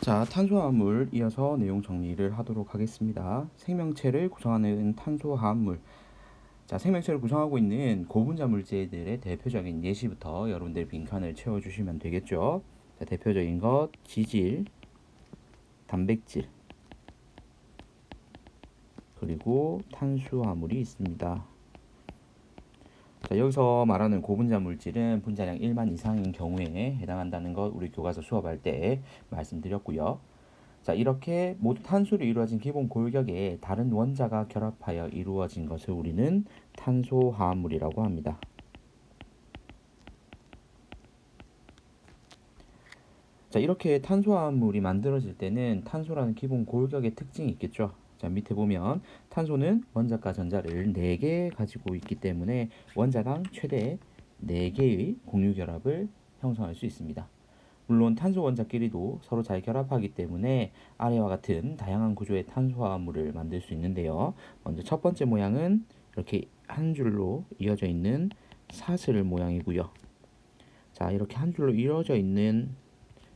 자, 탄소화합물 이어서 내용 정리를 하도록 하겠습니다. 생명체를 구성하는 탄소화합물. 자, 생명체를 구성하고 있는 고분자 물질들의 대표적인 예시부터 여러분들 빈칸을 채워주시면 되겠죠. 자, 대표적인 것 지질, 단백질, 그리고 탄수화물이 있습니다. 자, 여기서 말하는 고분자 물질은 분자량 1만 이상인 경우에 해당한다는 것 우리 교과서 수업할 때 말씀드렸고요. 자, 이렇게 모두 탄소로 이루어진 기본 골격에 다른 원자가 결합하여 이루어진 것을 우리는 탄소화합물이라고 합니다. 자, 이렇게 탄소화합물이 만들어질 때는 탄소라는 기본 골격의 특징이 있겠죠. 자, 밑에 보면 탄소는 원자과 전자를 4개 가지고 있기 때문에 원자당 최대 4개의 공유결합을 형성할 수 있습니다. 물론 탄소 원자끼리도 서로 잘 결합하기 때문에 아래와 같은 다양한 구조의 탄소화합물을 만들 수 있는데요. 먼저 첫 번째 모양은 이렇게 한 줄로 이어져 있는 사슬 모양이고요. 자, 이렇게 한 줄로 이어져 있는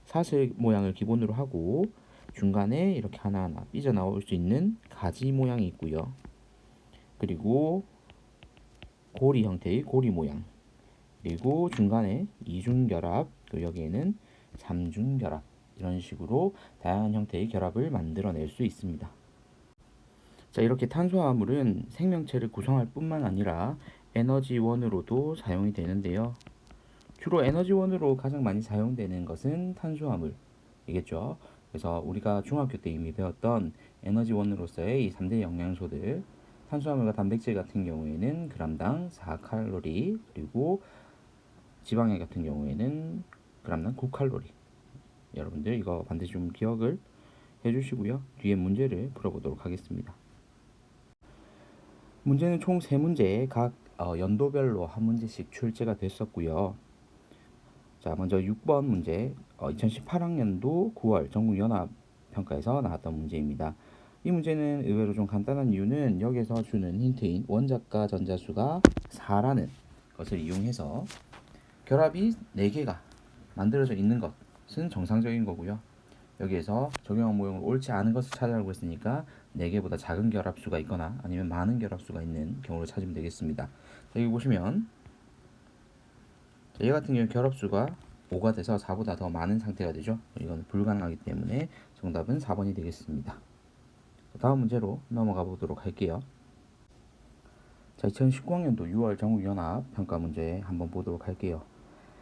사슬 모양을 기본으로 하고 중간에 이렇게 하나하나 삐져나올 수 있는 가지 모양이 있고요. 그리고 고리 형태의 고리 모양, 그리고 중간에 이중결합, 그리고 여기에는 삼중결합, 이런 식으로 다양한 형태의 결합을 만들어낼 수 있습니다. 자, 이렇게 탄소화합물은 생명체를 구성할 뿐만 아니라 에너지원으로도 사용이 되는데요. 주로 에너지원으로 가장 많이 사용되는 것은 탄수화물이겠죠. 그래서 우리가 중학교 때 이미 배웠던 에너지원으로서의 이 3대 영양소들, 탄수화물과 단백질 같은 경우에는 g당 4칼로리, 그리고 지방액 같은 경우에는 g당 9칼로리. 여러분들 이거 반드시 좀 기억을 해주시고요. 뒤에 문제를 풀어보도록 하겠습니다. 문제는 총 3문제, 각 연도별로 한 문제씩 출제가 됐었고요. 자, 먼저 6번 문제, 2018학년도 9월 전국연합평가에서 나왔던 문제입니다. 이 문제는 의외로 좀 간단한 이유는 여기서 주는 힌트인 원자과 전자수가 4라는 것을 이용해서 결합이 4개가 만들어져 있는 것은 정상적인 거고요. 여기에서 적용한 모형을 옳지 않은 것을 찾아가고 있으니까 4개보다 작은 결합수가 있거나 아니면 많은 결합수가 있는 경우를 찾으면 되겠습니다. 여기 보시면 얘 같은 경우 결합수가 5가 돼서 4보다 더 많은 상태가 되죠. 이건 불가능하기 때문에 정답은 4번이 되겠습니다. 다음 문제로 넘어가 보도록 할게요. 자, 2019학년도 6월 전국연합 평가 문제 한번 보도록 할게요.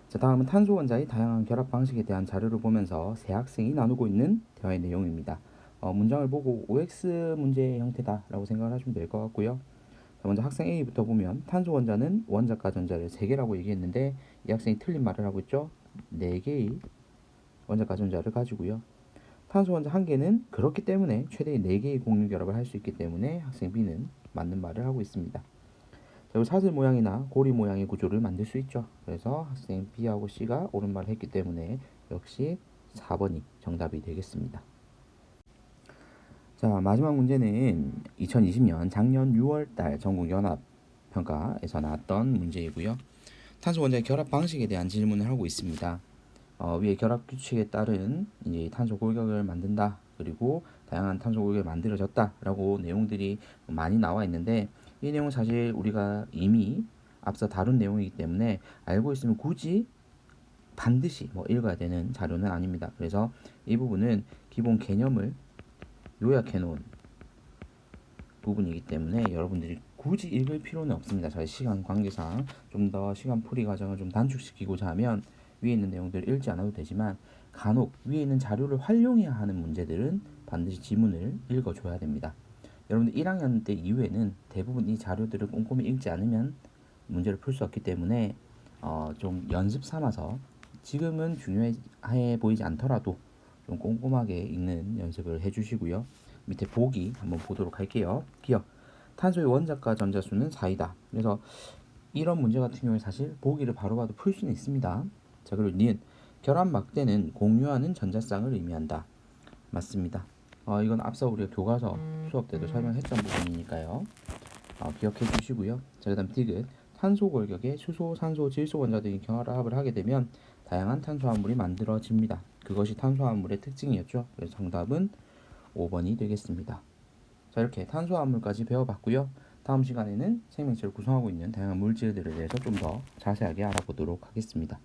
자, 다음은 탄소 원자의 다양한 결합 방식에 대한 자료를 보면서 세 학생이 나누고 있는 대화의 내용입니다. 문장을 보고 OX 문제 형태다라고 생각을 하시면 될 것 같고요. 자, 먼저 학생 A부터 보면 탄소 원자는 원자과 전자를 3개라고 얘기했는데 이 학생이 틀린 말을 하고 있죠. 4개의 원자과 전자를 가지고요. 탄소 원자 1개는 그렇기 때문에 최대 4개의 공유 결합을 할 수 있기 때문에 학생 B는 맞는 말을 하고 있습니다. 자, 사슬 모양이나 고리 모양의 구조를 만들 수 있죠. 그래서 학생 B하고 C가 옳은 말을 했기 때문에 역시 4번이 정답이 되겠습니다. 자, 마지막 문제는 2020년 작년 6월달 전국연합평가에서 나왔던 문제이고요. 탄소 원자의 결합 방식에 대한 질문을 하고 있습니다. 위에 결합 규칙에 따른 이제 탄소 골격을 만든다, 그리고 다양한 탄소 골격이 만들어졌다라고 내용들이 많이 나와 있는데 이 내용은 사실 우리가 이미 앞서 다룬 내용이기 때문에 알고 있으면 굳이 반드시 읽어야 되는 자료는 아닙니다. 그래서 이 부분은 기본 개념을 요약해 놓은 부분이기 때문에 여러분들이 굳이 읽을 필요는 없습니다. 저희 시간 관계상 좀 더 시간 풀이 과정을 좀 단축시키고자 하면 위에 있는 내용들을 읽지 않아도 되지만 간혹 위에 있는 자료를 활용해야 하는 문제들은 반드시 지문을 읽어줘야 됩니다. 여러분들 1학년 때 이후에는 대부분 이 자료들을 꼼꼼히 읽지 않으면 문제를 풀 수 없기 때문에 좀 연습 삼아서 지금은 중요해 보이지 않더라도 좀 꼼꼼하게 읽는 연습을 해주시고요. 밑에 보기 한번 보도록 할게요. 기억. 탄소의 원자과 전자수는 4이다. 그래서 이런 문제 같은 경우에 사실 보기를 바로 봐도 풀 수는 있습니다. 자, 그리고 니은. 결합 막대는 공유하는 전자쌍을 의미한다. 맞습니다. 이건 앞서 우리가 교과서 수업 때도 설명했던 부분이니까요. 기억해 주시고요. 자, 그 다음 디귿. 탄소 골격에 수소, 산소, 질소 원자 등이 결합을 하게 되면 다양한 탄소화물이 만들어집니다. 그것이 탄수화물의 특징이었죠. 그래서 정답은 5번이 되겠습니다. 자, 이렇게 탄수화물까지 배워봤고요. 다음 시간에는 생명체를 구성하고 있는 다양한 물질들에 대해서 좀 더 자세하게 알아보도록 하겠습니다.